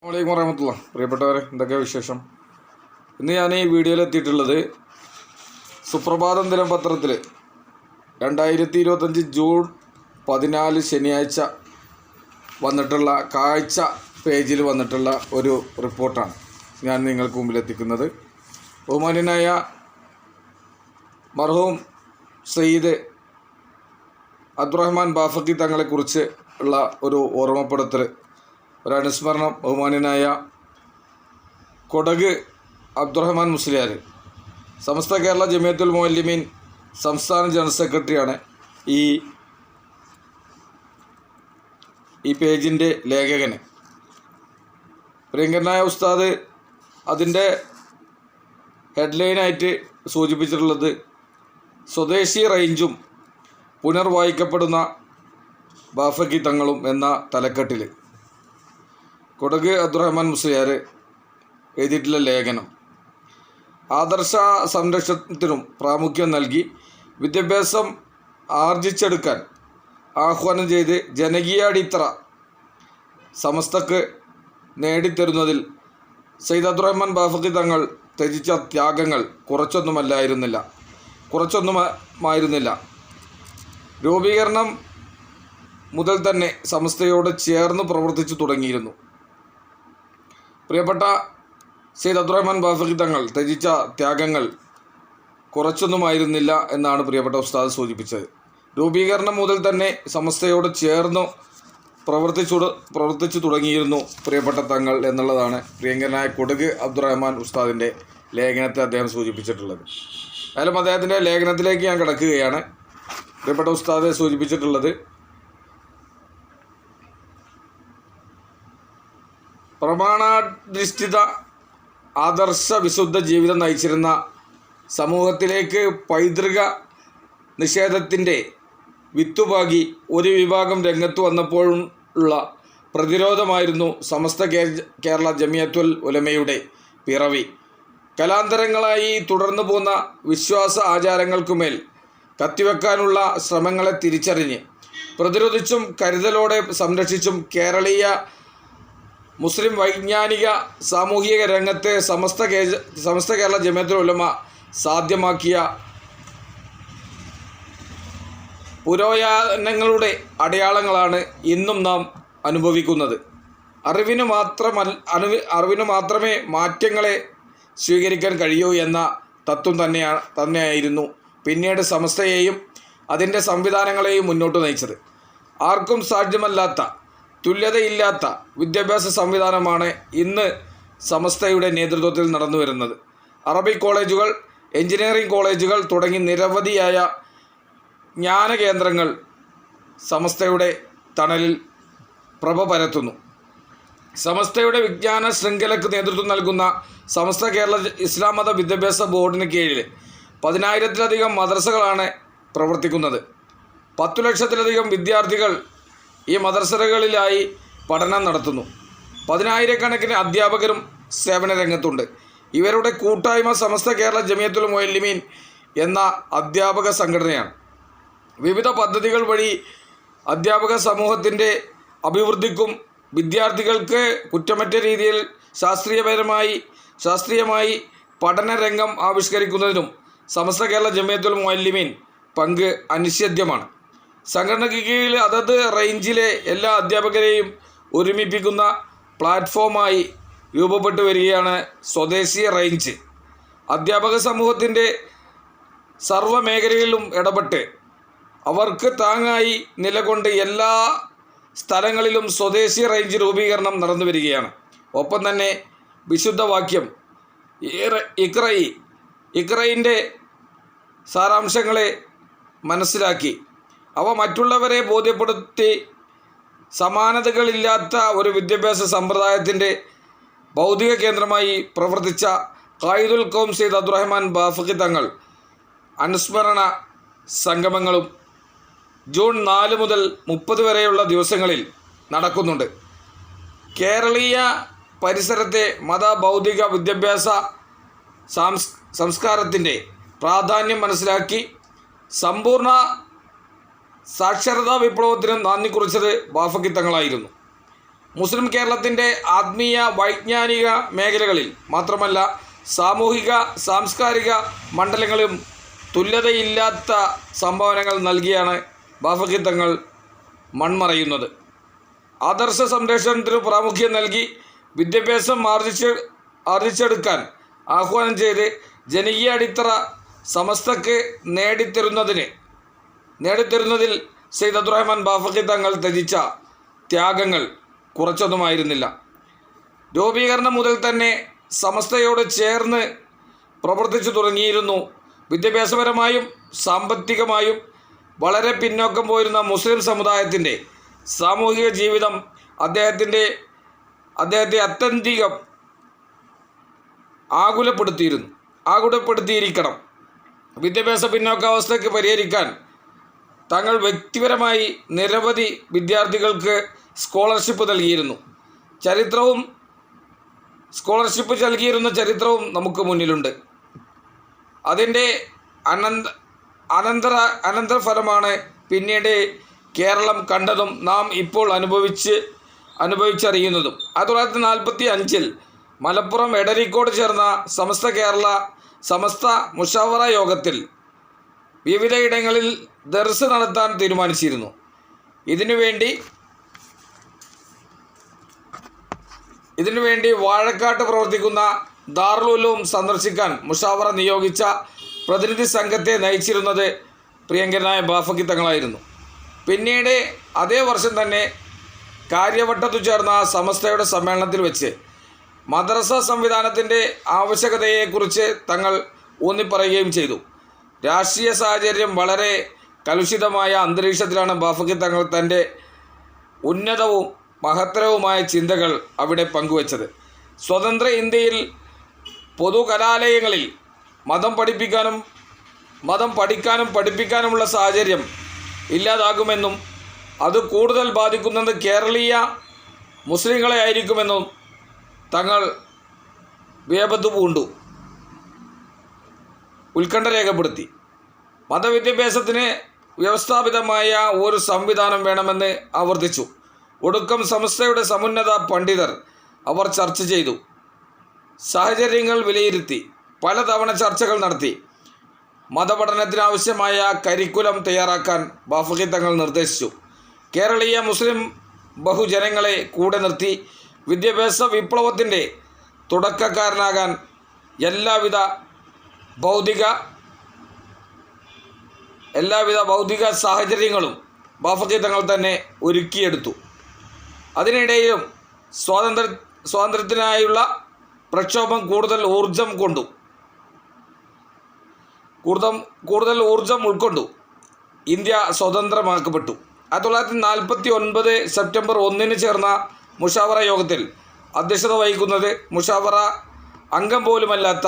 അസ്സലാമു അലൈക്കും വറഹ്മത്തുള്ളാഹി. പ്രിയപ്പെട്ടവരെ, എന്തൊക്കെയാണ് വിശേഷം? ഇന്ന് ഞാൻ ഈ വീഡിയോയിലെത്തിയിട്ടുള്ളത് സുപ്രഭാതം ദിനപത്രത്തിൽ 2025 ജൂൺ 14 ശനിയാഴ്ച വന്നിട്ടുള്ള കാഴ്ച പേജിൽ വന്നിട്ടുള്ള ഒരു റിപ്പോർട്ടാണ് ഞാൻ നിങ്ങൾക്ക് മുമ്പിലെത്തിക്കുന്നത്. ബഹുമാന്യനായ മർഹൂം സയ്യിദ് അബ്ദുറഹ്മാൻ ബാഫക്കി തങ്ങളെക്കുറിച്ച് ഉള്ള ഒരു ഓർമ്മപ്പെടുത്തൽ, ഒരു അനുസ്മരണം. ബഹുമാന്യനായ കൊടക് അബ്ദുറഹ്മാൻ മുസ്ലിയാർ, സമസ്ത കേരള ജമിയത്തുൽ മുഅല്ലിമീൻ സംസ്ഥാന ജനറൽ സെക്രട്ടറിയാണ് ഈ പേജിൻ്റെ ലേഖകന്. പ്രിയങ്കരനായ ഉസ്താദ് അതിൻ്റെ ഹെഡ്ലൈനായിട്ട് സൂചിപ്പിച്ചിട്ടുള്ളത് സ്വദേശി റേഞ്ചും പുനർവായിക്കപ്പെടുന്ന ബാഫക്കി തങ്ങളും എന്ന തലക്കെട്ടിൽ കൊടക് അബ്ദുറഹ്മാൻ മുസ്ലിയാർ എഴുതിയിട്ടുള്ള ലേഖനം. ആദർശ സംരക്ഷണത്തിനും പ്രാമുഖ്യം നൽകി വിദ്യാഭ്യാസം ആർജിച്ചെടുക്കാൻ ആഹ്വാനം ചെയ്ത് ജനകീയ അടിത്തറ സമസ്തക്ക് നേടിത്തരുന്നതിൽ സയ്യിദ് അബ്ദുറഹ്മാൻ ബാഫക്കി തങ്ങൾ ത്യജിച്ച ത്യാഗങ്ങൾ കുറച്ചൊന്നുമായിരുന്നില്ല. രൂപീകരണം മുതൽ തന്നെ സമസ്തയോട് ചേർന്ന് പ്രവർത്തിച്ചു തുടങ്ങിയിരുന്നു. പ്രിയപ്പെട്ട സയ്യിദ് അബ്ദുറഹ്മാൻ ബാഫക്കി തങ്ങൾ ത്യജിച്ച ത്യാഗങ്ങൾ കുറച്ചൊന്നുമായിരുന്നില്ല എന്നാണ് പ്രിയപ്പെട്ട ഉസ്താദ് സൂചിപ്പിച്ചത്. രൂപീകരണം മുതൽ തന്നെ സമസ്തയോട് ചേർന്ന് പ്രവർത്തിച്ചു തുടങ്ങിയിരുന്നു പ്രിയപ്പെട്ട തങ്ങൾ എന്നുള്ളതാണ് പ്രിയങ്കരനായ കൊടക് അബ്ദുറഹ്മാൻ ഉസ്താദിൻ്റെ ലേഖനത്തെ അദ്ദേഹം സൂചിപ്പിച്ചിട്ടുള്ളത്. അതിലും അദ്ദേഹത്തിൻ്റെ ലേഖനത്തിലേക്ക് ഞാൻ കിടക്കുകയാണ്. പ്രിയപ്പെട്ട ഉസ്താദ് സൂചിപ്പിച്ചിട്ടുള്ളത്, പ്രമാണാധിഷ്ഠിത ആദർശ വിശുദ്ധ ജീവിതം നയിച്ചിരുന്ന സമൂഹത്തിലേക്ക് പൈതൃക നിഷേധത്തിൻ്റെ വിത്തുപാകി ഒരു വിഭാഗം രംഗത്ത് വന്നപ്പോഴുള്ള പ്രതിരോധമായിരുന്നു സമസ്ത കേരള ജമിയത്തുൽ ഉലമയുടെ പിറവി. കലാന്തരങ്ങളായി തുടർന്നു പോന്ന വിശ്വാസ ആചാരങ്ങൾക്കുമേൽ കത്തിവെക്കാനുള്ള ശ്രമങ്ങളെ തിരിച്ചറിഞ്ഞ് പ്രതിരോധിച്ചും കരുതലോടെ സംരക്ഷിച്ചും കേരളീയ മുസ്ലിം വൈജ്ഞാനിക സാമൂഹിക രംഗത്തെ സമസ്ത കേരള ജമിയത്തുൽ ഉലമ സാധ്യമാക്കിയ പുരോഗമനങ്ങളുടെ അടയാളങ്ങളാണ് ഇന്നും നാം അനുഭവിക്കുന്നത്. അറിവിനു മാത്രമേ മാറ്റങ്ങളെ സ്വീകരിക്കാൻ കഴിയൂ എന്ന തത്വം തന്നെയായിരുന്നു പിന്നീട് സമസ്തയെയും അതിൻ്റെ സംവിധാനങ്ങളെയും മുന്നോട്ട് നയിച്ചത്. ആർക്കും സാധ്യമല്ലാത്ത, തുല്യതയില്ലാത്ത വിദ്യാഭ്യാസ സംവിധാനമാണ് ഇന്ന് സമസ്തയുടെ നേതൃത്വത്തിൽ നടന്നു വരുന്നത്. അറബിക് കോളേജുകൾ, എഞ്ചിനീയറിംഗ് കോളേജുകൾ തുടങ്ങി നിരവധിയായ ജ്ഞാനകേന്ദ്രങ്ങൾ സമസ്തയുടെ തണലിൽ പ്രഭ പരത്തുന്നു. സമസ്തയുടെ വിജ്ഞാന ശൃംഖലയ്ക്ക് നേതൃത്വം നൽകുന്ന സമസ്ത കേരള ഇസ്ലാം മത വിദ്യാഭ്യാസ ബോർഡിന് കീഴിൽ 10,000-ലധികം മദ്രസകളാണ് പ്രവർത്തിക്കുന്നത്. 10 ലക്ഷത്തിലധികം വിദ്യാർത്ഥികൾ ഈ മദ്രസകളിലായി പഠനം നടത്തുന്നു. 10,000-കണക്കിന് അധ്യാപകരും സേവന രംഗത്തുണ്ട്. ഇവരുടെ കൂട്ടായ്മ സമസ്ത കേരള ജമിയത്തുൽ മുഅല്ലിമീൻ എന്ന അധ്യാപക സംഘടനയാണ്. വിവിധ പദ്ധതികൾ വഴി അധ്യാപക സമൂഹത്തിൻ്റെ അഭിവൃദ്ധിക്കും വിദ്യാർത്ഥികൾക്ക് കുറ്റമറ്റ രീതിയിൽ ശാസ്ത്രീയമായി പഠനരംഗം ആവിഷ്കരിക്കുന്നതിനും സമസ്ത കേരള ജമിയത്തുൽ മുഅല്ലിമീൻ പങ്ക് അനിഷേധ്യമാണ്. സംഘടനയ്ക്ക് കീഴിൽ അതത് റേഞ്ചിലെ എല്ലാ അധ്യാപകരെയും ഒരുമിപ്പിക്കുന്ന പ്ലാറ്റ്ഫോമായി രൂപപ്പെട്ടു വരികയാണ് സ്വദേശി റേഞ്ച്. അധ്യാപക സമൂഹത്തിൻ്റെ സർവ്വമേഖലകളിലും ഇടപെട്ട് അവർക്ക് താങ്ങായി നിലകൊണ്ട് എല്ലാ സ്ഥലങ്ങളിലും സ്വദേശി റേഞ്ച് രൂപീകരണം നടന്നു വരികയാണ്. ഒപ്പം തന്നെ വിശുദ്ധ വാക്യം ഇഖ്റയിൻ്റെ സാരാംശങ്ങളെ മനസ്സിലാക്കി അവ മറ്റുള്ളവരെ ബോധ്യപ്പെടുത്തി സമാനതകളില്ലാത്ത ഒരു വിദ്യാഭ്യാസ സമ്പ്രദായത്തിൻ്റെ ഭൗതിക കേന്ദ്രമായി പ്രവർത്തിച്ച ഖായിദുൽ ഖൗം സയ്യിദ് അബ്ദുറഹ്മാൻ ബാഫക്കി തങ്ങൾ അനുസ്മരണ സംഗമങ്ങളും ജൂൺ 4 മുതൽ 30 വരെയുള്ള ദിവസങ്ങളിൽ നടക്കുന്നുണ്ട്. കേരളീയ പരിസരത്തെ മത ഭൗതിക വിദ്യാഭ്യാസ സംസ്കാരത്തിൻ്റെ പ്രാധാന്യം മനസ്സിലാക്കി സമ്പൂർണ്ണ സാക്ഷരതാ വിപ്ലവത്തിന് നാന്ദി കുറിച്ചത് ബാഫക്കി തങ്ങളായിരുന്നു. മുസ്ലിം കേരളത്തിൻ്റെ ആത്മീയ വൈജ്ഞാനിക മേഖലകളിൽ മാത്രമല്ല സാമൂഹിക സാംസ്കാരിക മണ്ഡലങ്ങളിലും തുല്യതയില്ലാത്ത സംഭാവനകൾ നൽകിയാണ് ബാഫഖി തങ്ങൾ മൺമറയുന്നത്. ആദർശ സംരക്ഷണത്തിന് പ്രാമുഖ്യം നൽകി വിദ്യാഭ്യാസം ആർജിച്ചെടുക്കാൻ ആഹ്വാനം ചെയ്ത് ജനകീയ അടിത്തറ സമസ്തക്ക് നേടിത്തരുന്നതിൽ സയ്യിദ് അബ്ദുറഹ്മാൻ ബാഫഖി തങ്ങൾ ത്യജിച്ച ത്യാഗങ്ങൾ കുറച്ചൊന്നുമായിരുന്നില്ല. രൂപീകരണം മുതൽ തന്നെ സമസ്തയോട് ചേർന്ന് പ്രവർത്തിച്ചു തുടങ്ങിയിരുന്നു. വിദ്യാഭ്യാസപരമായും സാമ്പത്തികമായും വളരെ പിന്നോക്കം പോയിരുന്ന മുസ്ലിം സമുദായത്തിൻ്റെ സാമൂഹിക ജീവിതം അദ്ദേഹത്തെ അത്യന്തികം ആകുലപ്പെടുത്തിയിരിക്കണം. വിദ്യാഭ്യാസ പിന്നോക്കാവസ്ഥയ്ക്ക് പരിഹരിക്കാൻ തങ്ങൾ വ്യക്തിപരമായി നിരവധി വിദ്യാർത്ഥികൾക്ക് സ്കോളർഷിപ്പ് നൽകിയിരുന്നു. ചരിത്രവും നമുക്ക് മുന്നിലുണ്ട്. അതിൻ്റെ അനന്തരഫലമാണ് പിന്നീട് കേരളം കണ്ടതും നാം ഇപ്പോൾ അനുഭവിച്ചറിയുന്നതും. 1945 മലപ്പുറം എടരിക്കോട് ചേർന്ന സമസ്ത മുഷാവറ യോഗത്തിൽ വിവിധയിടങ്ങളിൽ ദർസ് നടത്താൻ തീരുമാനിച്ചിരുന്നു. ഇതിനുവേണ്ടി വാഴക്കാട്ട് പ്രവർത്തിക്കുന്ന ദാറുൽ ഉലൂം സന്ദർശിക്കാൻ മുഷാവറ നിയോഗിച്ച പ്രതിനിധി സംഘത്തെ നയിച്ചിരുന്നത് പ്രിയങ്കരനായ ബാഫഖി തങ്ങളായിരുന്നു. പിന്നീട് അതേ വർഷം തന്നെ കാര്യവട്ടത്തു ചേർന്ന സമസ്തയുടെ സമ്മേളനത്തിൽ വെച്ച് മദ്രസ സംവിധാനത്തിൻ്റെ ആവശ്യകതയെക്കുറിച്ച് തങ്ങൾ ഊന്നിപ്പറയുകയും ചെയ്തു. രാഷ്ട്രീയ സാഹചര്യം വളരെ കലുഷിതമായ അന്തരീക്ഷത്തിലാണ് ബാഫഖി തങ്ങൾ തൻ്റെ ഉന്നതവും മഹത്തരവുമായ ചിന്തകൾ അവിടെ പങ്കുവച്ചത്. സ്വതന്ത്ര ഇന്ത്യയിൽ പൊതുകലാലയങ്ങളിൽ മതം പഠിക്കാനും പഠിപ്പിക്കാനുമുള്ള സാഹചര്യം ഇല്ലാതാകുമെന്നും അത് കൂടുതൽ ബാധിക്കുന്നത് കേരളീയ മുസ്ലിങ്ങളെ ആയിരിക്കുമെന്നും തങ്ങൾ വേപത്ത് പൂണ്ടു ഉത്കണ്ഠ രേഖപ്പെടുത്തി. മതവിദ്യാഭ്യാസത്തിന് വ്യവസ്ഥാപിതമായ ഒരു സംവിധാനം വേണമെന്ന് ആവർത്തിച്ചു. ഒടുക്കം സമസ്തയുടെ സമുന്നത പണ്ഡിതർ അവർ ചർച്ച ചെയ്തു, സാഹചര്യങ്ങൾ വിലയിരുത്തി, പലതവണ ചർച്ചകൾ നടത്തി. മതപഠനത്തിനാവശ്യമായ കരിക്കുലം തയ്യാറാക്കാൻ ബാഫഖി തങ്ങൾ നിർദ്ദേശിച്ചു. കേരളീയ മുസ്ലിം ബഹുജനങ്ങളെ കൂടെ നിർത്തി വിദ്യാഭ്യാസ വിപ്ലവത്തിൻ്റെ തുടക്കക്കാരനാകാൻ എല്ലാവിധ ഭൗതിക സാഹചര്യങ്ങളും ബാഫഖി തങ്ങൾ തന്നെ ഒരുക്കിയെടുത്തു. അതിനിടയിലും സ്വാതന്ത്ര്യത്തിനായുള്ള പ്രക്ഷോഭം കൂടുതൽ ഊർജം ഉൾക്കൊണ്ടു. ഇന്ത്യ സ്വതന്ത്രമാക്കപ്പെട്ടു. 1949 സെപ്റ്റംബർ 1 ചേർന്ന മുഷാവറ യോഗത്തിൽ അധ്യക്ഷത വഹിക്കുന്നത് മുഷാവറ അംഗം പോലുമല്ലാത്ത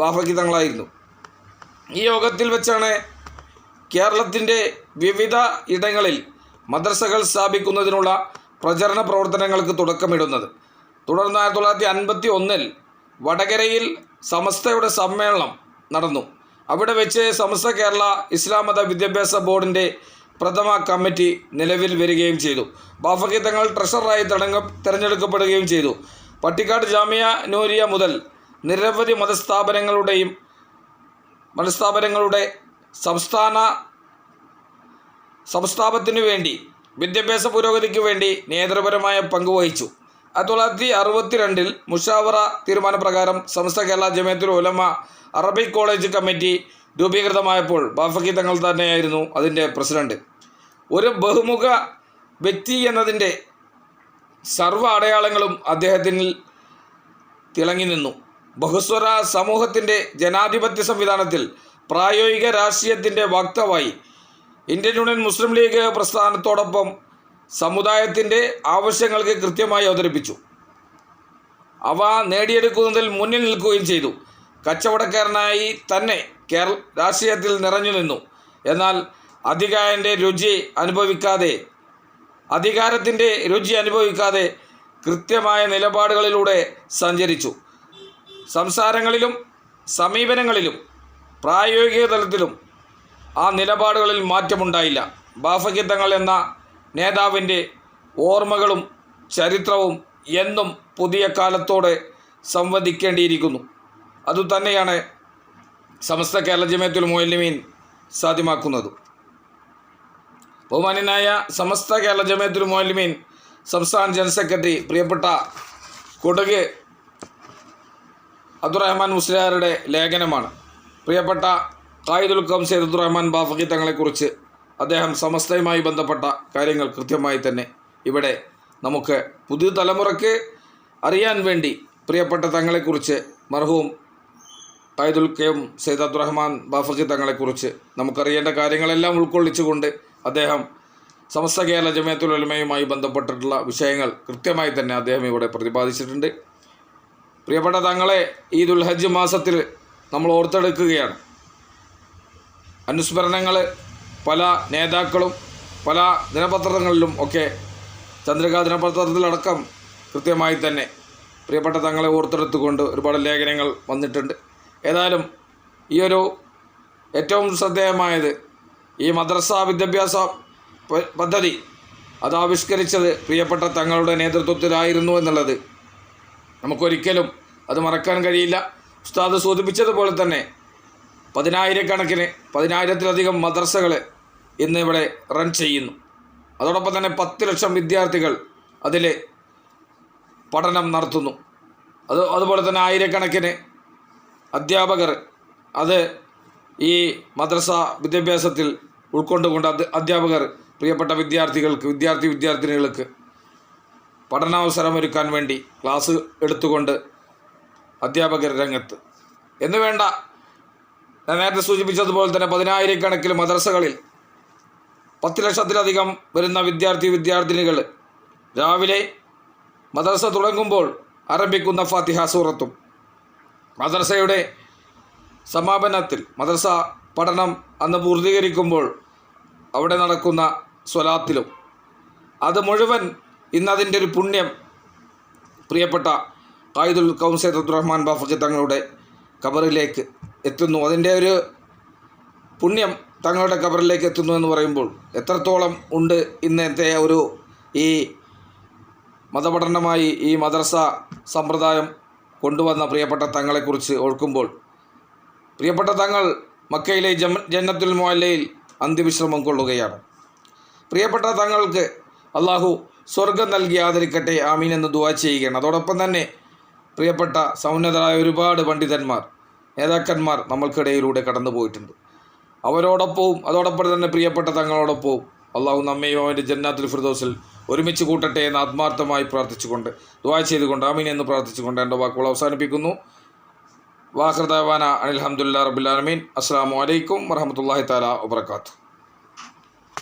ബാഫഖി തങ്ങളായിരുന്നു. ഈ യോഗത്തിൽ വെച്ചാണ് കേരളത്തിൻ്റെ വിവിധ ഇടങ്ങളിൽ മദ്രസകൾ സ്ഥാപിക്കുന്നതിനുള്ള പ്രചരണ പ്രവർത്തനങ്ങൾക്ക് തുടക്കമിടുന്നത്. തുടർന്ന് 1951 വടകരയിൽ സമസ്തയുടെ സമ്മേളനം നടന്നു. അവിടെ വെച്ച് സമസ്ത കേരള ഇസ്ലാം മത വിദ്യാഭ്യാസ ബോർഡിൻ്റെ പ്രഥമ കമ്മിറ്റി നിലവിൽ വരികയും ചെയ്തു. ബാഫഖി തങ്ങൾ ട്രഷററായി തിരഞ്ഞെടുക്കപ്പെടുകയും ചെയ്തു. പട്ടിക്കാട് ജാമിയ നൂരിയ മുതൽ നിരവധി മതസ്ഥാപനങ്ങളുടെ സംസ്ഥാപനത്തിനു വേണ്ടി വിദ്യാഭ്യാസ പുരോഗതിക്ക് വേണ്ടി നേതൃപരമായ പങ്കുവഹിച്ചു. 1962 മുഷാവറ തീരുമാനപ്രകാരം സമസ്ത കേരള ജമിയത്തുൽ ഉലമ അറബിക് കോളേജ് കമ്മിറ്റി രൂപീകൃതമായപ്പോൾ ബാഫഖി തങ്ങൾ തന്നെയായിരുന്നു അതിൻ്റെ പ്രസിഡന്റ്. ഒരു ബഹുമുഖ വ്യക്തി എന്നതിൻ്റെ സർവ്വ അടയാളങ്ങളും അദ്ദേഹത്തിൽ തിളങ്ങി നിന്നു. ബഹുസ്വര സമൂഹത്തിൻ്റെ ജനാധിപത്യ സംവിധാനത്തിൽ പ്രായോഗിക രാഷ്ട്രീയത്തിൻ്റെ വക്താവായി ഇന്ത്യൻ യൂണിയൻ മുസ്ലിം ലീഗ് പ്രസ്ഥാനത്തോടൊപ്പം സമുദായത്തിൻ്റെ ആവശ്യങ്ങൾക്ക് കൃത്യമായി അവതരിപ്പിച്ചു. അവ നേടിയെടുക്കുന്നതിൽ മുന്നിൽ നിൽക്കുകയും ചെയ്തു. കച്ചവടക്കാരനായി തന്നെ രാഷ്ട്രീയത്തിൽ നിറഞ്ഞു നിന്നു. എന്നാൽ അധികാരത്തിൻ്റെ രുചി അനുഭവിക്കാതെ കൃത്യമായ നിലപാടുകളിലൂടെ സഞ്ചരിച്ചു. സംസാരങ്ങളിലും സമീപനങ്ങളിലും പ്രായോഗിക തലത്തിലും ആ നിലപാടുകളിൽ മാറ്റമുണ്ടായില്ല. ബാഫഖി തങ്ങൾ എന്ന നേതാവിൻ്റെ ഓർമ്മകളും ചരിത്രവും എന്നും പുതിയ കാലത്തോടെ സംവദിക്കേണ്ടിയിരിക്കുന്നു. അതുതന്നെയാണ് സമസ്ത കേരള ജമിയത്തുൽ മുഅല്ലിമീൻ സാധ്യമാക്കുന്നത്. ബഹുമാന്യനായ സമസ്ത കേരള ജമിയത്തുൽ മുഅല്ലിമീൻ സംസ്ഥാന ജനറൽ സെക്രട്ടറി പ്രിയപ്പെട്ട കൊടക് അബ്ദുറഹ്മാൻ മുസ്ലിയാരുടെ ലേഖനമാണ്. പ്രിയപ്പെട്ട ഖായിദുൽ ഖൗം സയ്യിദ് അബ്ദുറഹ്മാൻ ബാഫഖി തങ്ങളെക്കുറിച്ച് അദ്ദേഹം സമസ്തയുമായി ബന്ധപ്പെട്ട കാര്യങ്ങൾ കൃത്യമായി തന്നെ ഇവിടെ നമുക്ക് പുതിയ തലമുറയ്ക്ക് അറിയാൻ വേണ്ടി പ്രിയപ്പെട്ട തങ്ങളെക്കുറിച്ച് മർഹൂം ഖായിദുൽ ഖൗം സയ്യിദ് അബ്ദുറഹ്മാൻ ബാഫഖി തങ്ങളെക്കുറിച്ച് നമുക്കറിയേണ്ട കാര്യങ്ങളെല്ലാം ഉൾക്കൊള്ളിച്ചുകൊണ്ട് അദ്ദേഹം സമസ്ത കേരള ജമിയത്തുൽ ഉലമയുമായി ബന്ധപ്പെട്ടിട്ടുള്ള വിഷയങ്ങൾ കൃത്യമായി തന്നെ അദ്ദേഹം ഇവിടെ പ്രതിപാദിച്ചിട്ടുണ്ട്. പ്രിയപ്പെട്ട തങ്ങളെ ഈ ദുൽഹജ്ജ് മാസത്തിൽ നമ്മൾ ഓർത്തെടുക്കുകയാണ്. അനുസ്മരണങ്ങൾ പല നേതാക്കളും പല ദിനപത്രങ്ങളിലും ഒക്കെ ചന്ദ്രികാ ദിനപത്രത്തിലടക്കം കൃത്യമായി തന്നെ പ്രിയപ്പെട്ട തങ്ങളെ ഓർത്തെടുത്തുകൊണ്ട് ഒരുപാട് ലേഖനങ്ങൾ വന്നിട്ടുണ്ട്. ഏതായാലും ഈ ഒരു ഏറ്റവും ശ്രദ്ധേയമായത് ഈ മദ്രസ വിദ്യാഭ്യാസ പദ്ധതി അത് ആവിഷ്കരിച്ചത് പ്രിയപ്പെട്ട തങ്ങളുടെ നേതൃത്വത്തിലായിരുന്നു എന്നുള്ളത് നമുക്കൊരിക്കലും അത് മറക്കാൻ കഴിയില്ല. ഉസ്താദ് സൂചിപ്പിച്ചതുപോലെ തന്നെ 10,000-ലധികം മദ്രസകൾ ഇന്ന് ഇവിടെ റൺ ചെയ്യുന്നു. അതോടൊപ്പം തന്നെ 10 ലക്ഷം വിദ്യാർത്ഥികൾ അതിൽ പഠനം നടത്തുന്നു. അതുപോലെ തന്നെ ആയിരക്കണക്കിന് അധ്യാപകർ അത് ഈ മദ്രസ വിദ്യാഭ്യാസത്തിൽ ഉൾക്കൊണ്ടുകൊണ്ട് അധ്യാപകർ പ്രിയപ്പെട്ട വിദ്യാർത്ഥിനികൾക്ക് പഠനാവസരമൊരുക്കാൻ വേണ്ടി ക്ലാസ് എടുത്തുകൊണ്ട് അധ്യാപകർ രംഗത്ത് എന്ന് വേണ്ട. ഞാൻ നേരത്തെ സൂചിപ്പിച്ചതുപോലെ തന്നെ 10,000-കണക്കിന് മദ്രസകളിൽ 10 ലക്ഷത്തിലധികം വരുന്ന വിദ്യാർത്ഥിനികൾ രാവിലെ മദ്രസ തുടങ്ങുമ്പോൾ ആരംഭിക്കുന്ന ഫാത്തിഹ സൂറത്തും മദ്രസയുടെ സമാപനത്തിൽ മദ്രസ പഠനം അന്ന് പൂർത്തീകരിക്കുമ്പോൾ അവിടെ നടക്കുന്ന സ്വലാത്തിലും അത് മുഴുവൻ ഇന്നതിൻ്റെ ഒരു പുണ്യം പ്രിയപ്പെട്ട ഖായിദുൽ ഖൗം സയ്യിദ് അബ്ദുറഹ്മാൻ ബാഫഖി തങ്ങളുടെ ഖബറിലേക്ക് എത്തുന്നു. അതിൻ്റെ ഒരു പുണ്യം തങ്ങളുടെ ഖബറിലേക്ക് എത്തുന്നു എന്ന് പറയുമ്പോൾ എത്രത്തോളം ഉണ്ട് ഇന്നത്തെ ഒരു ഈ മതപഠനമായി ഈ മദ്രസ സമ്പ്രദായം കൊണ്ടുവന്ന പ്രിയപ്പെട്ട തങ്ങളെക്കുറിച്ച് ഓർക്കുമ്പോൾ പ്രിയപ്പെട്ട തങ്ങൾ മക്കയിലെ ജന്നത്തുൽ മുഅല്ലയിൽ അന്ത്യവിശ്രമം കൊള്ളുകയാണ്. പ്രിയപ്പെട്ട തങ്ങൾക്ക് അള്ളാഹു സ്വർഗം നൽകി ആദരിക്കട്ടെ, ആമീൻ എന്ന് ദുആ ചെയ്യുകയാണ്. അതോടൊപ്പം തന്നെ പ്രിയപ്പെട്ട സൗന്നതരായ ഒരുപാട് പണ്ഡിതന്മാർ നേതാക്കന്മാർ നമ്മൾക്കിടയിലൂടെ കടന്നു പോയിട്ടുണ്ട്. അവരോടൊപ്പവും അതോടൊപ്പം തന്നെ പ്രിയപ്പെട്ട തങ്ങളോടൊപ്പവും അള്ളാഹു നമ്മയും അവൻ്റെ ജന്നാത്തുൽ ഫിർദൗസിൽ ഒരുമിച്ച് കൂട്ടട്ടെ എന്ന് ആത്മാർത്ഥമായി പ്രാർത്ഥിച്ചുകൊണ്ട് ദുആ ചെയ്തുകൊണ്ട് ആമീൻ എന്ന് പ്രാർത്ഥിച്ചുകൊണ്ട് എൻ്റെ വാക്കുകൾ അവസാനിപ്പിക്കുന്നു. വാഖിർ ദഅവാന അനിൽ ഹംദുലില്ലാഹി റബ്ബിൽ ആലമീൻ. അസ്സലാമു അലൈക്കും വറഹ്മത്തുള്ളാഹി തആല വബറകാതുഹു.